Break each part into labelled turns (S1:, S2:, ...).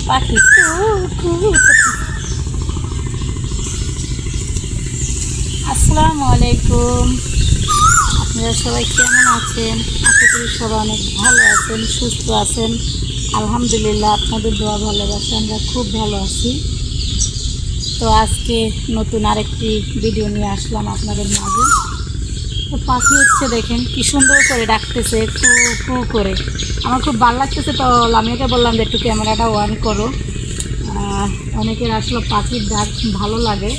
S1: পাখি আসসালামু আলাইকুম। আপনারা সবাই কেমন আছেন? আশা করি সবাই অনেক ভালো আছেন, সুস্থ আছেন। আলহামদুলিল্লাহ, আপনাদের দোয়া ভালোবাসা আমরা খুব ভালো আছি। তো আজকে নতুন আরেকটি ভিডিও নিয়ে আসলাম আপনাদের মাঝে। তো পাখি হচ্ছে দেখেন কি সুন্দর করে ডাকতেছে, কু কু করে। আমার খুব ভালো লাগতেছে। তো আমিকে বললাম যে একটু ক্যামেরাটা অন করো। অনেকের আসলে পাখির ডাক ভালো লাগে,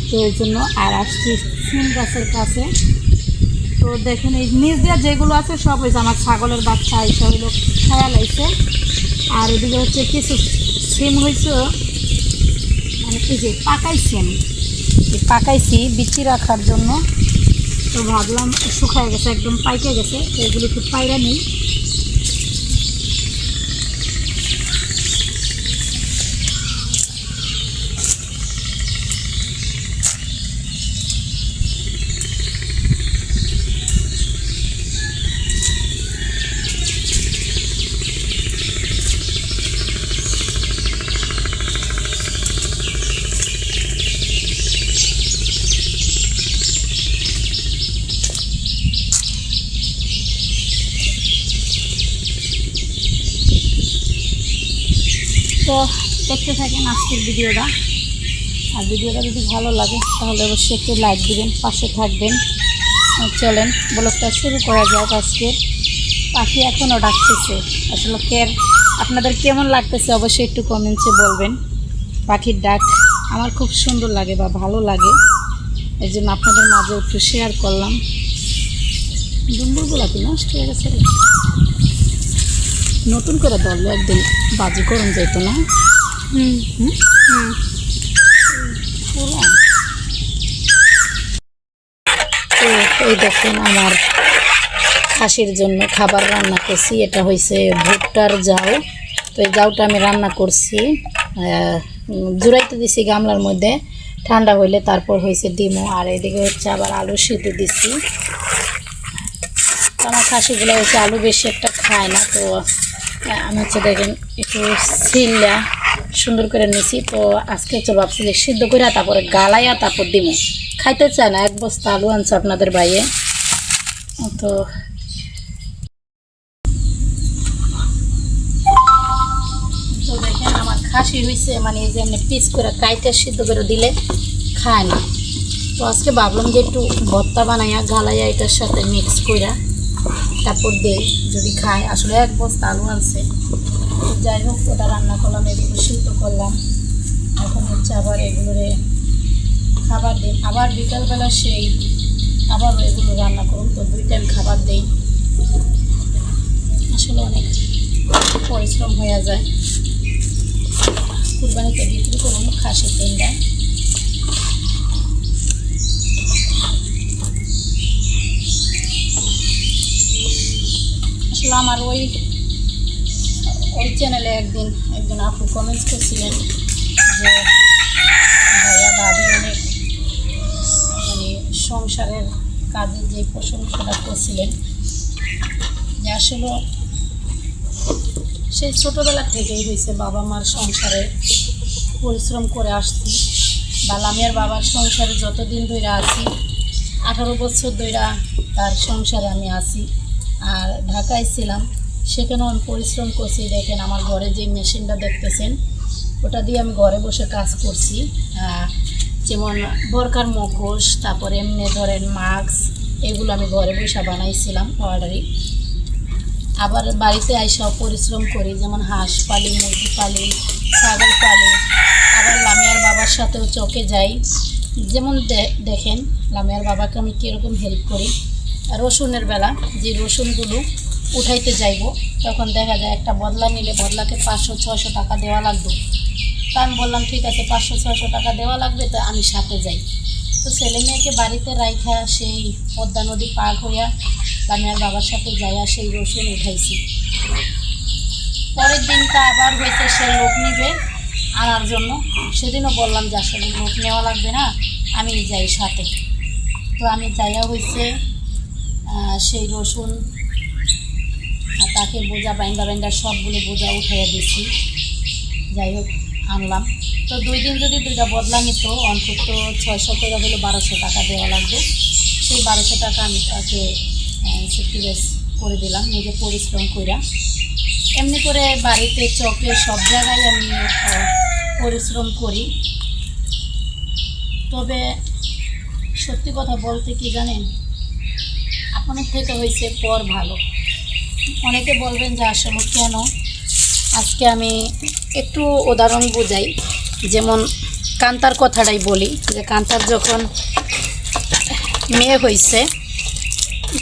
S1: তো এই জন্য আর আসছি সিম গাছের কাছে। তো দেখেন এই নিচ দিয়ে যেগুলো আছে সব হয়েছে আমার ছাগলের বাচ্চা এইসব হলো খেয়াল আইছে। আর এদিকে হচ্ছে কিছু সিম হয়েছে, মানে এই যে পাকাইছি আমি, পাকাইছি বিচি রাখার জন্য। তো ভাবলাম শুকায় গেছে, একদম পাইকে গেছে, তো এগুলো একটু পায়রা নেই। তো দেখতে থাকেন আজকের ভিডিওটা। আর ভিডিওটা যদি ভালো লাগে তাহলে অবশ্যই একটু লাইক দিবেন, পাশে থাকবেন। চলেন ব্লগটা শুরু করা যাক। আজকে পাখি এখনও ডাকতেছে। আসলে আপনাদের কেমন লাগতেছে অবশ্যই একটু কমেন্টসে বলবেন। পাখির ডাক আমার খুব সুন্দর লাগে বা ভালো লাগে, এই জন্য আপনাদের মাঝে একটু শেয়ার করলাম। ডুম্বুরগুলা কি নষ্ট হয়ে গেছে, নতুন করে ধরলে একদিন বাজি করুন যেত না। এই দেখুন আমার খাসির জন্য খাবার রান্না করছি। এটা হয়েছে ভুট্টার জাউ। তো এই জাউটা আমি রান্না করছি, জুড়াইতে দিছি গামলার মধ্যে, ঠান্ডা হইলে তারপর হয়েছে ডিমও। আর এদিকে হচ্ছে আবার আলু সিদ্ধ দিছি। আমার খাসিগুলো হচ্ছে আলু বেশি একটা খায় না, তো আমি হচ্ছে দেখেন একটু সিল্লা সুন্দর করে নিছি। তো আজকে হচ্ছে ভাবছি যে সিদ্ধ করে তারপরে গালাইয়া তারপর ডিমও। খাইতে চায় না, এক বস্তা আলু আনছে আপনাদের ভাইয়ে। তো তো দেখেন আমার খাসি হয়েছে, মানে এই যে এমনি পিস করে কাইটে সিদ্ধ করে দিলে খায় না। তো আজকে ভাবলাম যে একটু ভর্তা বানাইয়া গালাইয়া এটার সাথে মিক্স করে তারপর দেই, যদি খায়। আসলে এক বস্তা আলু আনছে। যাই হোক, ওটা রান্না করলাম, এগুলো সিদ্ধ করলাম। এখন হচ্ছে আবার এগুলোরে খাবার দিই। আবার বিকালবেলা সেই আবার এগুলো রান্না করুন। তো 2 টাইম খাবার দেই। আসলে অনেক পরিশ্রম হয়ে যায়। কুরবানিতে বিক্রি করুন খাসির ডিমটা। আসলে আমার ওই চ্যানেলে একজন আপু কমেন্টস করছিলেন যে ভাইয়া ভাবি অনেক মানে সংসারের কাজে যে প্রশংসাটা করছিলেন, যে আসলে সেই ছোটোবেলা থেকেই হয়েছে বাবা মার সংসারে পরিশ্রম করে আসছি। বা লামিয়ার বাবার সংসারে যতদিন ধরে আছি, 18 বছর ধরে তার সংসারে আমি আছি। আর ঢাকায় ছিলাম, সেখানেও আমি পরিশ্রম করছি। দেখেন আমার ঘরে যে মেশিনটা দেখতেছেন, ওটা দিয়ে আমি ঘরে বসে কাজ করছি। যেমন বরকার মুখোশ, তারপরে এমনি ধরেন মাস্ক, এগুলো আমি ঘরে বসে বানাইছিলাম অর্ডারি। আবার বাড়িতে আইসাও পরিশ্রম করি, যেমন হাঁস পালি, মুরগি পালি, ছাগল পালি। আবার লামিয়ার বাবার সাথেও চকে যাই। যেমন দেখেন লামিয়ার বাবাকে আমি কীরকম হেল্প করি। রসুনের বেলা যে রসুনগুলো উঠাইতে যাইব, তখন দেখা যায় একটা বদলা নিলে বদলাকে 500-600 টাকা দেওয়া লাগবে। তা আমি বললাম ঠিক আছে, 500-600 টাকা দেওয়া লাগবে, তো আমি সাথে যাই। তো ছেলে মেয়েকে বাড়িতে রাইখা সেই পদ্মা নদী পার হইয়া লামিয়ার বাবার সাথে যাইয়া সেই রসুন উঠাইছি। পরের দিনটা আবার হয়েছে সে লোক নিবে আনার জন্য। সেদিনও বললাম যে আসলে লোক নেওয়া লাগবে না, আমি যাই সাথে। তো আমি যাইয়া হয়েছে সেই রসুন তাকে বোঝা বাইন্দা সবগুলো বোঝা উঠাইয়া দিছি। যাই হোক আনলাম। তো 2 দিন যদি 2টা বদলা নিত অন্তত 600 করে হলো 1200 টাকা দেওয়া লাগবে। সেই 1200 টাকা আমি তাকে স্যাক্রিফাইস করে দিলাম নিজে পরিশ্রম করে। এমনি করে বাড়িতে চকে সব জায়গায় আমি পরিশ্রম করি। তবে সত্যি কথা বলতে কি জানেন, আপনার থেকে হয়েছে পর ভালো। অনেকে বলবেন যে আসলে কেন, আজকে আমি একটু উদাহরণ বোঝাই। যেমন কান্তার কথাটাই বলি, যে কান্তার যখন মেয়ে হয়েছে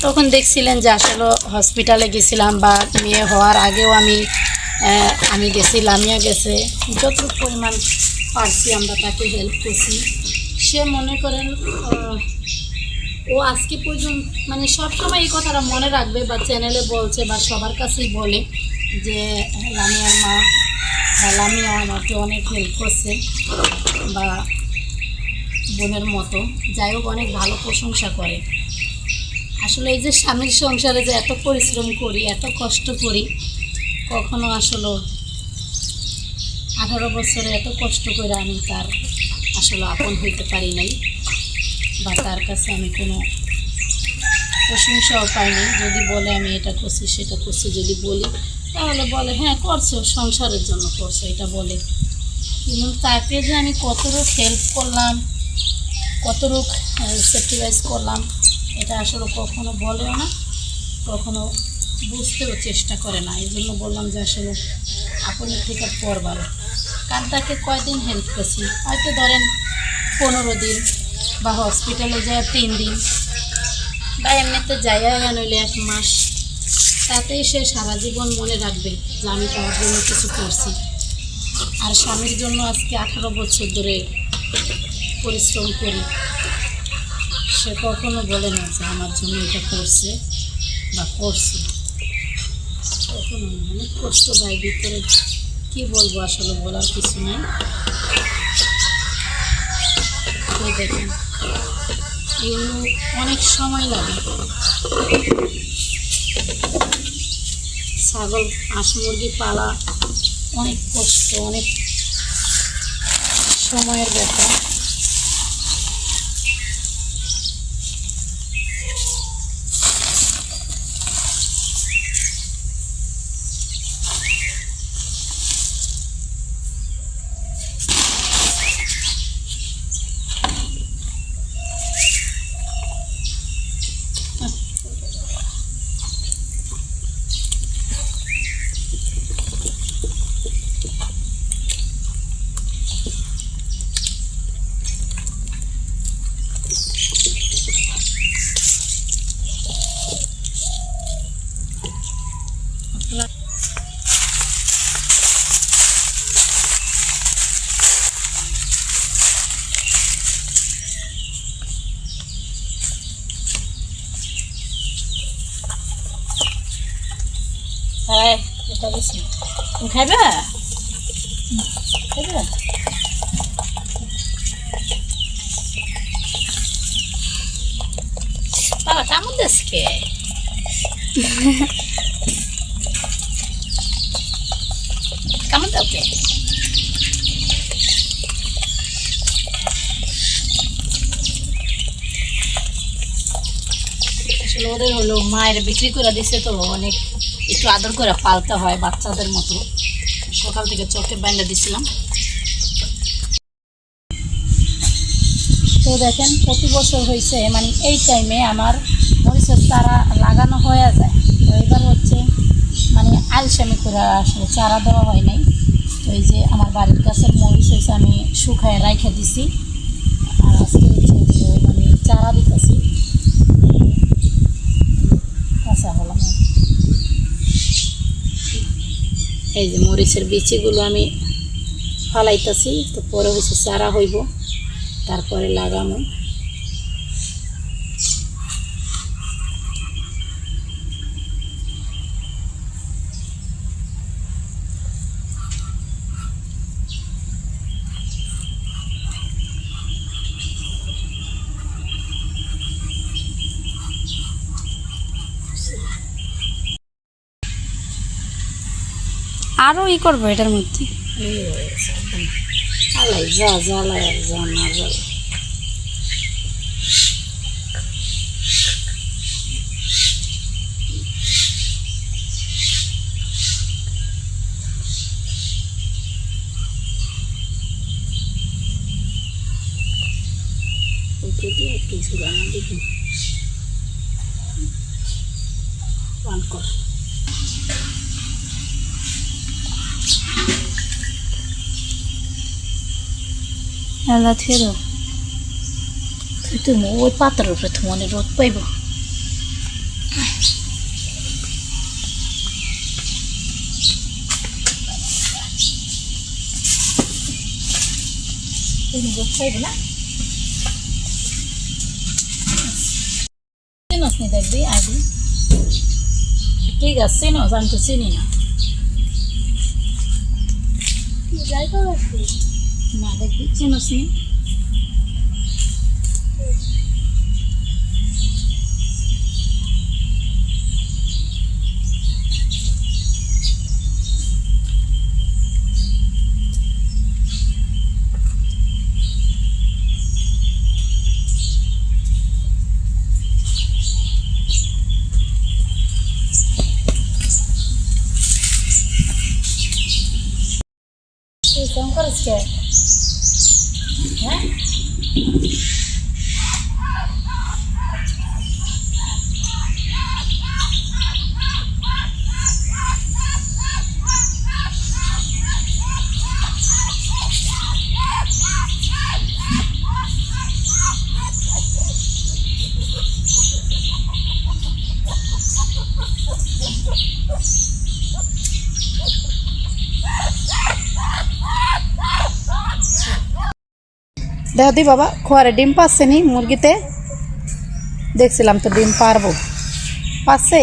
S1: তখন দেখছিলেন যে আসলে হসপিটালে গেছিলাম, বা মেয়ে হওয়ার আগেও আমি গেছি, লামিয়া গেছে, যতটুকু পরিমাণ পারছি আমরা তাকে হেল্প করছি। সে মনে করেন ও আজকে পর্যন্ত মানে সবসময় এই কথাটা মনে রাখবে, বা চ্যানেলে বলছে বা সবার কাছেই বলে যে লামিয়ার মা বা লামিয়া আমাকে অনেক হেল্প করছে, বা বোনের মতো। যাই হোক, অনেক ভালো প্রশংসা করে। আসলে এই যে স্বামীর সংসারে যে এত পরিশ্রম করি, এত কষ্ট করি, কখনো আসলে 18 বছরে এত কষ্ট করে আমি তার আসলে আপন হইতে পারি নাই, বা তার কাছে আমি কোনো প্রশংসাও পাইনি। যদি বলে আমি এটা করছি সেটা করছি, যদি বলি তাহলে বলে হ্যাঁ করছো, সংসারের জন্য করছো, এটা বলে। কিন্তু তাকে যে আমি কতটুকু হেল্প করলাম, কতটুকু স্যাক্রিফাইস করলাম, এটা আসলে কখনো বলেও না, কখনো বুঝতেও চেষ্টা করে না। এই জন্য বললাম যে আসলে আপনার থেকে পর ভালো। কারণ তাকে কয়দিন হেল্প করছি, হয়তো ধরেন 15 দিন, বা হসপিটালে যায় 3 দিন, বা এমনিতে যাইয়া নইলে 1 মাস, তাতেই সে সারা জীবন মনে রাখবে যে আমি তার জন্য কিছু করছি। আর স্বামীর জন্য আজকে 18 বছর ধরে পরিশ্রম করি, সে কখনো বলে না যে আমার জন্য এটা করছে বা করছে, কখনো না। অনেক কষ্ট দেয় ভিতরে, কী বলবো, আসলে বলার কিছু নেই। এই দেখেন, এগুলো অনেক সময় লাগে। ছাগল, হাঁস মুরগি পালা অনেক কষ্ট, অনেক সময়ের ব্যাপার। হ্যাঁ, এটা বেশি তুমি খাইবে, খাইবে। বাবা কেমন দেশকে কেমন ওকে। আসলে ওদের হলো মায়ের বিক্রি করে দিছে, তো অনেক একটু আদর করে পালতে হয় বাচ্চাদের মতো। সকাল থেকে চোখে বাইন্দা দিছিলাম। তো দেখেন, প্রতি বছর হয়েছে মানে এই টাইমে আমার মরিচের চারা লাগানো হয়ে যায়। তো এবার হচ্ছে মানে আলসামি করে আসলে চারা দেওয়া হয় নাই। তো এই যে আমার বাড়ির কাছের মরিচ হয়েছে, আমি শুকায় রাইখে দিছি, আর আজকে হচ্ছে মানে চারা দিতেছি। কাঁচা হলাম, এই যে মরিচের বিচিগুলো আমি ফালাইতেছি, তো পরে হচ্ছে চারা হইব, তারপরে লাগানো। আরও করবো এটার মধ্যে। এই হয়েছে একদম আলাই যা জ্বালায় আর যা না জ্বালা। ওকে দিয়ে একটু ঝুলানো দিবি পান কর। এলা থিয়ে দাও তুমি ওই পাতার উপরে তোমার রোদ পাইব। রোদ পাইব না চিনস নি দেখবি আগে ঠিক আছে চিনস আমি তো চিনি না না দেখবি চিনস নি কেমন করিস কে হ্যাঁ দেখো দি বাবা খোয়ারে ডিম পাচ্ছে নি মুরগিতে দেখছিলাম তো ডিম পারবো পাচ্ছে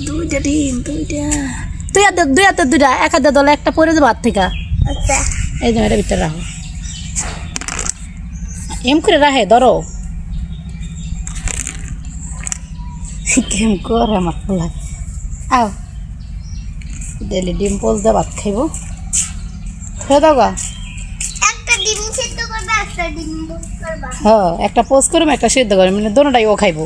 S1: দুইটা ডিম দুইটা দুই হাতে দুইটা এক হাতে দলে একটা পরে দেবো হাত থেকে এই যে এটার ভিতরে রাখো এম করে রাখে ধরো কেম করে আমার পোলা আও ডেলি ডিম পোজ দিয়ে ভাত খাইব খেয়ে দাও গা
S2: একটা ডিম সিদ্ধ করবে একটা ডিম পোস্ট করবা
S1: হ্যাঁ একটা পোস্ট করবে একটা সিদ্ধ করবে মানে দোনোটাই ও খাইবো